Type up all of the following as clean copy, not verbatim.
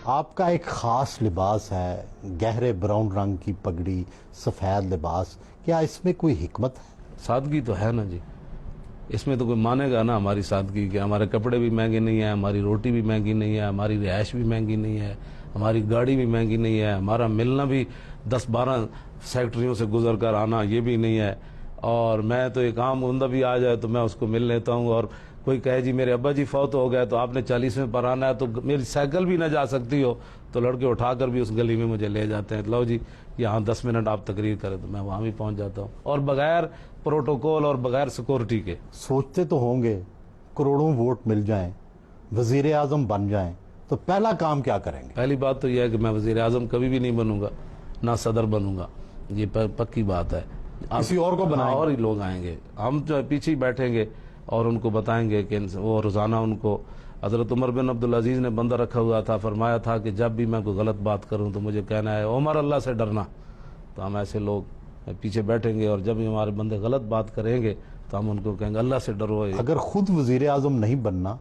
آپ کا ایک خاص لباس ہے، گہرے براؤن رنگ کی پگڑی، سفید لباس، کیا اس میں کوئی حکمت ہے؟ سادگی تو ہے نا جی، اس میں تو کوئی مانے گا نا ہماری سادگی کہ ہمارے کپڑے بھی مہنگے نہیں ہیں، ہماری روٹی بھی مہنگی نہیں ہے، ہماری رہائش بھی مہنگی نہیں ہے، ہماری گاڑی بھی مہنگی نہیں ہے، ہمارا ملنا بھی 10-12 سیکٹریوں سے گزر کر آنا یہ بھی نہیں ہے، اور میں تو ایک عام بندہ بھی آ جائے تو میں اس کو مل لیتا ہوں، اور کوئی کہے جی میرے ابا جی فوت ہو گئے تو آپ نے 40ویں پر آنا ہے، تو میری سائیکل بھی نہ جا سکتی ہو تو لڑکے اٹھا کر بھی اس گلی میں مجھے لے جاتے ہیں، لو جی یہاں 10 منٹ آپ تقریر کریں تو میں وہاں بھی پہنچ جاتا ہوں، اور بغیر پروٹوکول اور بغیر سیکورٹی کے۔ سوچتے تو ہوں گے کروڑوں ووٹ مل جائیں، وزیر اعظم بن جائیں تو پہلا کام کیا کریں گے؟ پہلی بات تو یہ ہے کہ میں وزیر اعظم کبھی بھی نہیں بنوں گا، نہ صدر بنوں گا، یہ پکی بات ہے۔ کسی اور کو بنائیں گے؟ اور ہی لوگ آئیں گے، ہم جو پیچھے ہی بیٹھیں گے اور ان کو بتائیں گے کہ وہ روزانہ ان کو، حضرت عمر بن عبدالعزیز نے بندہ رکھا ہوا تھا، فرمایا تھا کہ جب بھی میں کوئی غلط بات کروں تو مجھے کہنا ہے عمر اللہ سے ڈرنا، تو ہم ایسے لوگ پیچھے بیٹھیں گے، اور جب بھی ہمارے بندے غلط بات کریں گے تو ہم ان کو کہیں گے اللہ سے ڈرو۔ اگر خود وزیر اعظم نہیں بننا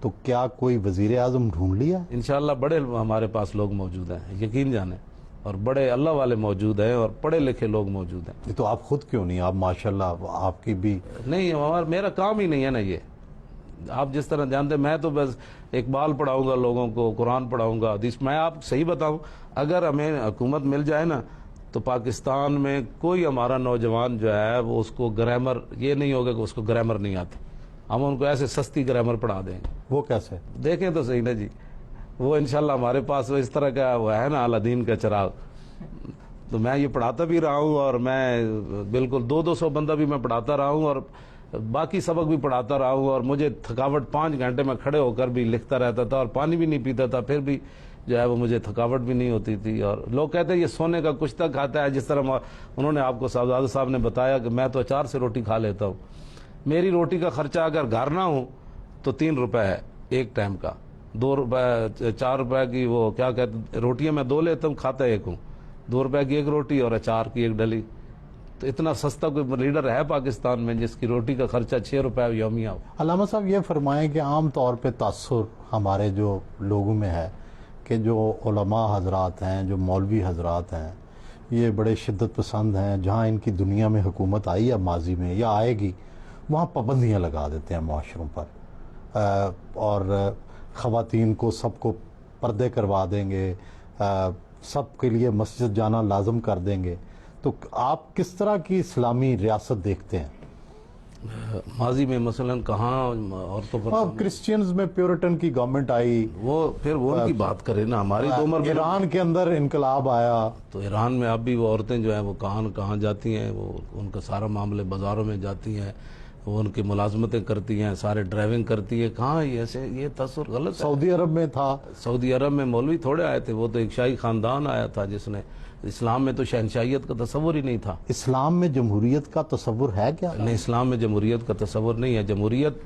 تو کیا کوئی وزیر اعظم ڈھونڈ لیا؟ انشاءاللہ بڑے ہمارے پاس لوگ موجود ہیں، یقین جانیں، اور بڑے اللہ والے موجود ہیں اور پڑھے لکھے لوگ موجود ہیں۔ یہ تو آپ خود کیوں نہیں؟ آپ ماشاءاللہ آپ کی بھی نہیں، میرا کام ہی نہیں ہے نا یہ، آپ جس طرح جانتے ہیں میں تو بس اقبال پڑھاؤں گا لوگوں کو، قرآن پڑھاؤں گا، حدیث۔ میں آپ صحیح بتاؤں، اگر ہمیں حکومت مل جائے نا تو پاکستان میں کوئی ہمارا نوجوان جو ہے وہ اس کو گرامر، یہ نہیں ہوگا کہ اس کو گرامر نہیں آتی، ہم ان کو ایسے سستی گرامر پڑھا دیں گے۔ وہ کیسے؟ دیکھیں تو صحیح نا جی، وہ انشاءاللہ ہمارے پاس اس طرح کا وہ ہے نا الادین کا چراغ، تو میں یہ پڑھاتا بھی رہا ہوں، اور میں بالکل 200 بندہ بھی میں پڑھاتا رہا ہوں، اور باقی سبق بھی پڑھاتا رہا ہوں، اور مجھے تھکاوٹ 5 گھنٹے میں کھڑے ہو کر بھی لکھتا رہتا تھا، اور پانی بھی نہیں پیتا تھا، پھر بھی جو ہے وہ مجھے تھکاوٹ بھی نہیں ہوتی تھی۔ اور لوگ کہتے ہیں یہ سونے کا کچھ تک کھاتا ہے، جس طرح انہوں نے آپ کو صاحبزادہ صاحب نے بتایا کہ میں تو اچار سے روٹی کھا لیتا ہوں، میری روٹی کا خرچہ اگر گھر نہ ہوں تو 3 روپے ہے ایک ٹائم کا، 2 روپے 4 روپے کی وہ کیا کہتے ہیں روٹیاں میں 2 لیتا ہوں، کھاتا ایک ہوں، 2 روپے کی ایک روٹی اور اچار کی ایک ڈلی، تو اتنا سستا کوئی لیڈر ہے پاکستان میں جس کی روٹی کا خرچہ 6 روپے یومیہ ہو؟ علامہ صاحب یہ فرمائیں کہ عام طور پہ تاثر ہمارے جو لوگوں میں ہے کہ جو علماء حضرات ہیں، جو مولوی حضرات ہیں، یہ بڑے شدت پسند ہیں، جہاں ان کی دنیا میں حکومت آئی ہے ماضی میں یا آئے گی وہاں پابندیاں لگا دیتے ہیں معاشروں پر، اور خواتین کو سب کو پردے کروا دیں گے، سب کے لیے مسجد جانا لازم کر دیں گے، تو آپ کس طرح کی اسلامی ریاست دیکھتے ہیں؟ ماضی میں مثلا کہاں عورتوں پر کرسچینز میں پیورٹن کی گورنمنٹ آئی، وہ پھر وہ ان کی بات کرے نا، ہماری تو عمر ایران کے اندر انقلاب آیا، تو ایران میں اب بھی وہ عورتیں جو ہیں وہ کہاں جاتی ہیں، وہ ان کا سارا معاملے بازاروں میں جاتی ہیں، وہ ان کی ملازمتیں کرتی ہیں، سارے ڈرائیونگ کرتی ہے، کہاں ایسے یہ تصور غلط ہے۔ سعودی عرب میں تھا، سعودی عرب میں مولوی تھوڑے آئے تھے، وہ تو ایک شاہی خاندان آیا تھا جس نے، اسلام میں تو شہنشاہیت کا تصور ہی نہیں تھا۔ اسلام میں جمہوریت کا تصور ہے کیا؟ نہیں، اسلام میں جمہوریت کا تصور نہیں ہے، جمہوریت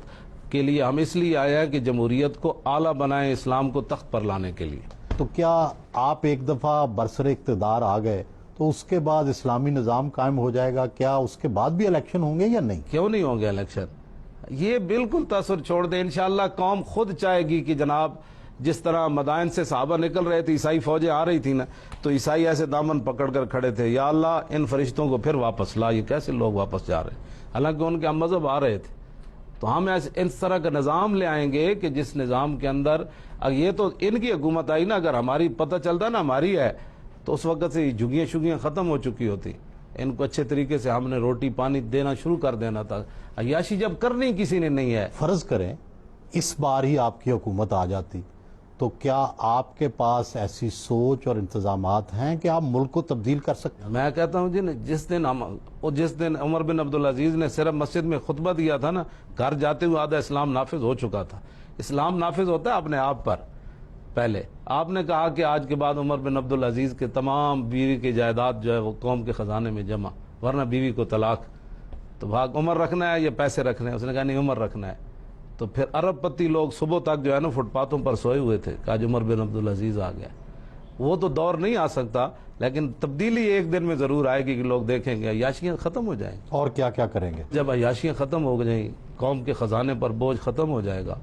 کے لیے ہم اس لیے آئے ہیں کہ جمہوریت کو اعلیٰ بنائیں، اسلام کو تخت پر لانے کے لیے۔ تو کیا آپ ایک دفعہ برسر اقتدار آ گئے تو اس کے بعد اسلامی نظام قائم ہو جائے گا؟ کیا اس کے بعد بھی الیکشن ہوں گے یا نہیں؟ کیوں نہیں ہوں گے الیکشن؟ یہ بالکل تاثر چھوڑ دیں، انشاءاللہ قوم خود چاہے گی کہ جناب جس طرح مدائن سے صحابہ نکل رہے تھے، عیسائی فوجیں آ رہی تھی نا، تو عیسائی ایسے دامن پکڑ کر کھڑے تھے، یا اللہ ان فرشتوں کو پھر واپس لا، یہ کیسے لوگ واپس جا رہے ہیں، حالانکہ ان کے ہم مذہب آ رہے تھے۔ تو ہم اس طرح کا نظام لے آئیں گے کہ جس نظام کے اندر، یہ تو ان کی حکومت آئی نا، اگر ہماری پتہ چلتا نا ہماری ہے تو اس وقت سے جھگیاں شگیاں ختم ہو چکی ہوتی، ان کو اچھے طریقے سے ہم نے روٹی پانی دینا شروع کر دینا تھا۔ عیاشی جب کرنی کسی نے نہیں ہے۔ فرض کریں اس بار ہی آپ کی حکومت آ جاتی تو کیا آپ کے پاس ایسی سوچ اور انتظامات ہیں کہ آپ ملک کو تبدیل کر سکتے ہیں؟ میں کہتا ہوں جی، جس دن عمر بن عبدالعزیز نے صرف مسجد میں خطبہ دیا تھا نا، گھر جاتے ہوئے آدھا اسلام نافذ ہو چکا تھا۔ اسلام نافذ ہوتا ہے اپنے آپ پر، پہلے آپ نے کہا کہ آج کے بعد عمر بن عبدالعزیز کے تمام بیوی کی جائیداد جو ہے وہ قوم کے خزانے میں جمع، ورنہ بیوی کو طلاق، تو بھاگ عمر رکھنا ہے یا پیسے رکھنے ہیں؟ اس نے کہا نہیں عمر رکھنا ہے۔ تو پھر ارب پتی لوگ صبح تک جو ہے نا فٹ پاتھوں پر سوئے ہوئے تھے کہ آج عمر بن عبدالعزیز آ گیا۔ وہ تو دور نہیں آ سکتا، لیکن تبدیلی ایک دن میں ضرور آئے گی کہ لوگ دیکھیں گے عیاشیاں ختم ہو جائیں گی۔ اور کیا کیا کریں گے؟ جب عیاشیاں ختم ہو جائیں، قوم کے خزانے پر بوجھ ختم ہو جائے گا،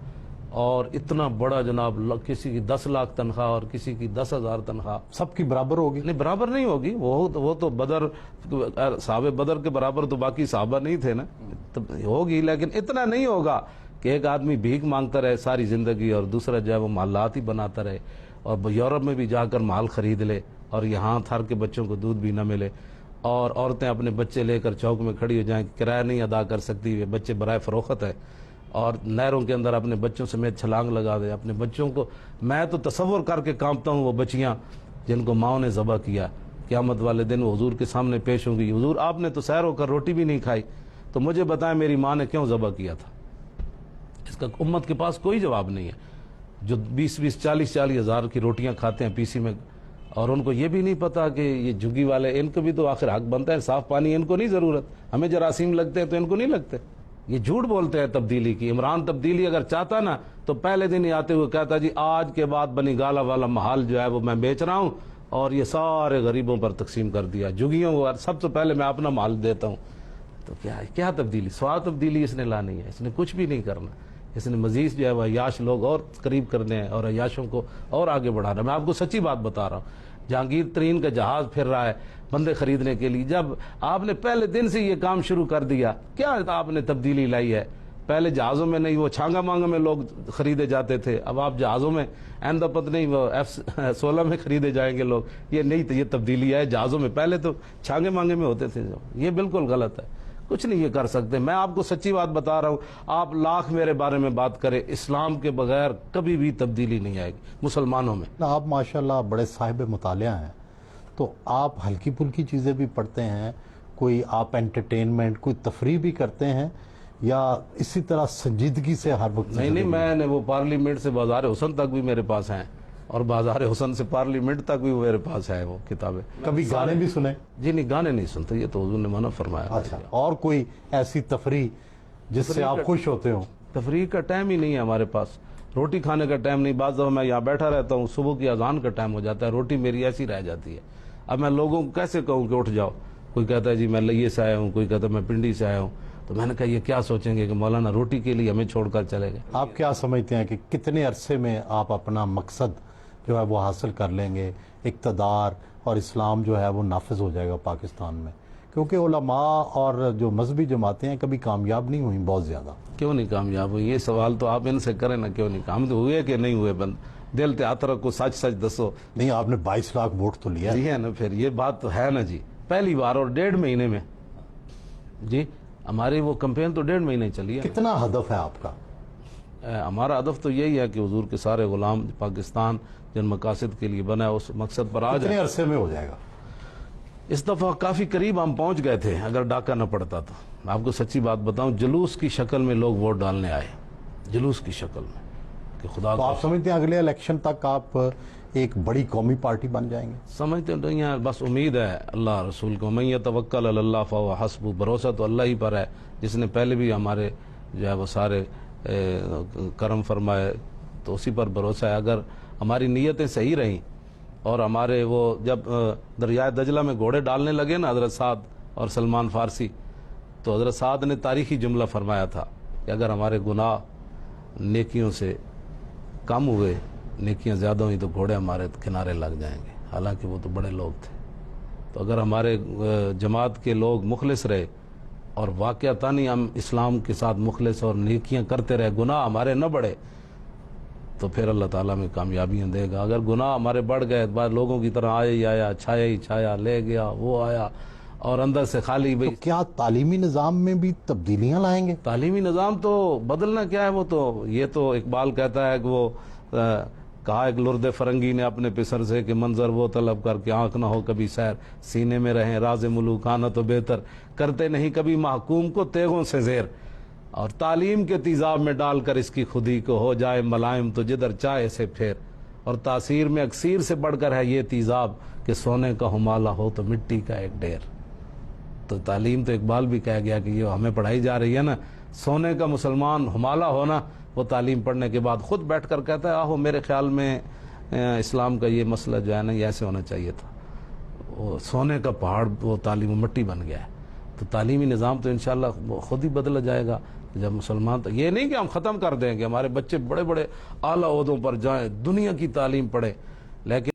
اور اتنا بڑا جناب، کسی کی 10 لاکھ تنخواہ اور کسی کی 10,000 تنخواہ، سب کی برابر ہوگی؟ نہیں برابر نہیں ہوگی، وہ تو بدر، صحابہ بدر کے برابر تو باقی صحابہ نہیں تھے نا، ہوگی لیکن اتنا نہیں ہوگا کہ ایک آدمی بھیک مانگتا رہے ساری زندگی اور دوسرا جو ہے وہ محلات ہی بناتا رہے اور یورپ میں بھی جا کر مال خرید لے اور یہاں تھر کے بچوں کو دودھ بھی نہ ملے، اور عورتیں اپنے بچے لے کر چوک میں کھڑی ہو جائیں، کرایہ نہیں ادا کر سکتی، بچے برائے فروخت ہے، اور نہروں کے اندر اپنے بچوں سمیت چھلانگ لگا دے اپنے بچوں کو۔ میں تو تصور کر کے کانپتا ہوں وہ بچیاں جن کو ماؤں نے ذبح کیا، قیامت والے دن وہ حضور کے سامنے پیش ہوں گی، حضور آپ نے تو سیر ہو کر روٹی بھی نہیں کھائی، تو مجھے بتائیں میری ماں نے کیوں ذبح کیا تھا؟ اس کا امت کے پاس کوئی جواب نہیں ہے، جو 20 40 ہزار کی روٹیاں کھاتے ہیں PC میں، اور ان کو یہ بھی نہیں پتا کہ یہ جھگی والے، ان کو بھی تو آخر حق بنتا ہے، صاف پانی ان کو نہیں ضرورت، ہمیں جراثیم لگتے ہیں تو ان کو نہیں لگتے۔ یہ جھوٹ بولتے ہیں تبدیلی کی۔ عمران تبدیلی اگر چاہتا نا تو پہلے دن ہی آتے ہوئے کہتا جی آج کے بعد بنی گالا والا محل جو ہے وہ میں بیچ رہا ہوں اور یہ سارے غریبوں پر تقسیم کر دیا، جھگیوں کو سب سے پہلے میں اپنا محل دیتا ہوں۔ تو کیا تبدیلی؟ سوا تبدیلی اس نے لانی ہے، اس نے کچھ بھی نہیں کرنا، اس نے مزید جو ہے وہ عیاش لوگ اور قریب کرنے ہیں اور عیاشوں کو اور آگے بڑھانا۔ میں آپ کو سچی بات بتا رہا ہوں، جہانگیر ترین کا جہاز پھر رہا ہے بندے خریدنے کے لیے، جب آپ نے پہلے دن سے یہ کام شروع کر دیا، کیا آپ نے تبدیلی لائی ہے؟ پہلے جہازوں میں نہیں، وہ چھانگا مانگا میں لوگ خریدے جاتے تھے، اب آپ جہازوں میں آئندہ پتہ نہیں وہ F-16 میں خریدے جائیں گے لوگ، یہ نہیں، یہ تبدیلی ہے جہازوں میں، پہلے تو چھانگے مانگے میں ہوتے تھے، یہ بالکل غلط ہے، کچھ نہیں یہ کر سکتے۔ میں آپ کو سچی بات بتا رہا ہوں، آپ لاکھ میرے بارے میں بات کریں، اسلام کے بغیر کبھی بھی تبدیلی نہیں آئے گی مسلمانوں میں۔ آپ ماشاءاللہ بڑے صاحب مطالعہ ہیں، تو آپ ہلکی پھلکی چیزیں بھی پڑھتے ہیں، کوئی آپ انٹرٹینمنٹ، کوئی تفریح بھی کرتے ہیں، یا اسی طرح سنجیدگی سے ہر وقت؟ نہیں، میں نے وہ پارلیمنٹ سے بازار حسن تک بھی میرے پاس ہیں، اور بازار حسن سے پارلیمنٹ تک بھی میرے پاس ہے وہ کتابیں۔ کبھی گانے بھی سنے؟ جی نہیں، گانے نہیں سنتے، یہ تو حضور نے منع فرمایا۔ اچھا، اور کوئی ایسی تفریح جس سے آپ خوش ہوتے ہوں؟ تفریح کا ٹائم ہی نہیں ہے ہمارے پاس، روٹی کھانے کا ٹائم نہیں، بعض دفعہ میں یہاں بیٹھا رہتا ہوں، صبح کی اذان کا ٹائم ہو جاتا ہے، روٹی میری ایسی رہ جاتی ہے۔ اب میں لوگوں کو کیسے کہوں کہ اٹھ جاؤ؟ کوئی کہتا ہے جی میں لئے سے آیا ہوں، کوئی کہتا ہے میں پنڈی سے آیا ہوں، تو میں نے کہا یہ کیا سوچیں گے کہ مولانا روٹی کے لیے ہمیں چھوڑ کر چلے گئے۔ آپ کیا سمجھتے ہیں کہ کتنے عرصے میں آپ اپنا مقصد جو ہے وہ حاصل کر لیں گے، اقتدار اور اسلام جو ہے وہ نافذ ہو جائے گا پاکستان میں؟ کیونکہ علماء اور جو مذہبی جماعتیں ہیں کبھی کامیاب نہیں ہوئیں بہت زیادہ۔ کیوں نہیں کامیاب ہوئی؟ یہ سوال تو آپ ان سے کریں نا، کیوں نہیں کام تو ہوئے کہ نہیں ہوئے؟ بند دل تے ہاتھ رکھو، سچ سچ دسو۔ نہیں، آپ نے 22 لاکھ ووٹ تو لیا ہے۔ جی ہے نا، پھر یہ بات تو ہے نا جی، پہلی بار اور 1.5 مہینے میں، جی ہماری وہ کمپین تو 1.5 مہینے چلی ہے۔ کتنا ہدف ہے آپ کا؟ ہمارا ہدف تو یہی ہے کہ حضور کے سارے غلام پاکستان جن مقاصد کے لیے بنا ہے اس مقصد پر آ جائے۔ کتنے عرصے میں ہو جائے گا؟ اس دفعہ کافی قریب ہم پہنچ گئے تھے، اگر ڈاکہ نہ پڑتا تو۔ میں آپ کو سچی بات بتاؤں، جلوس کی شکل میں لوگ ووٹ ڈالنے آئے، جلوس کی شکل میں، کہ خدا تو آپ سمجھتے ہیں اگلے الیکشن تک آپ ایک بڑی قومی پارٹی بن جائیں گے؟ سمجھتے نہیں ہیں، بس امید ہے اللہ رسول کو، من یتوکل علی اللہ فہو حسبہ، بھروسہ تو اللہ ہی پر ہے، جس نے پہلے بھی ہمارے جو ہے وہ سارے کرم فرمائے، تو اسی پر بھروسہ ہے۔ اگر ہماری نیتیں صحیح رہیں اور ہمارے وہ جب دریائے دجلہ میں گھوڑے ڈالنے لگے نا حضرت سعد اور سلمان فارسی، تو حضرت سعد نے تاریخی جملہ فرمایا تھا کہ اگر ہمارے گناہ نیکیوں سے کم ہوئے، نیکیاں زیادہ ہوئیں، تو گھوڑے ہمارے کنارے لگ جائیں گے، حالانکہ وہ تو بڑے لوگ تھے۔ تو اگر ہمارے جماعت کے لوگ مخلص رہے اور واقعتاً ہم اسلام کے ساتھ مخلص اور نیکیاں کرتے رہے، گناہ ہمارے نہ بڑھے، تو پھر اللہ تعالیٰ میں کامیابیاں دے گا۔ اگر گناہ ہمارے بڑھ گئے، بعد لوگوں کی طرح آیا ہی آیا، چھایا ہی چھایا، لے گیا وہ آیا، اور اندر سے خالی تو بھئی۔ کیا تعلیمی نظام میں بھی تبدیلیاں لائیں گے؟ تعلیمی نظام تو بدلنا کیا ہے، وہ تو یہ تو اقبال کہتا ہے کہ وہ کہا ایک لرد فرنگی نے اپنے پسر سے کہ منظر وہ طلب کر کے آنکھ نہ ہو کبھی سیر، سینے میں رہیں راز ملوکانہ تو بہتر، کرتے نہیں کبھی محکوم کو تیغوں سے زیر، اور تعلیم کے تیزاب میں ڈال کر اس کی خودی کو ہو جائے ملائم تو جدھر چاہے سے پھیر، اور تاثیر میں اکثیر سے بڑھ کر ہے یہ تیزاب کہ سونے کا ہمالہ ہو تو مٹی کا ایک ڈھیر۔ تو تعلیم تو اقبال بھی کہہ گیا کہ یہ ہمیں پڑھائی جا رہی ہے نا، سونے کا مسلمان ہمالہ ہونا، وہ تعلیم پڑھنے کے بعد خود بیٹھ کر کہتا ہے آہو میرے خیال میں اسلام کا یہ مسئلہ جو ہے نا یہ ایسے ہونا چاہیے تھا۔ وہ سونے کا پہاڑ وہ تعلیم مٹی بن گیا ہے۔ تو تعلیمی نظام تو انشاءاللہ خود ہی بدلا جائے گا جب مسلمان. تو یہ نہیں کہ ہم ختم کر دیں کہ ہمارے بچے بڑے بڑے اعلیٰ عہدوں پر جائیں، دنیا کی تعلیم پڑھیں، لیکن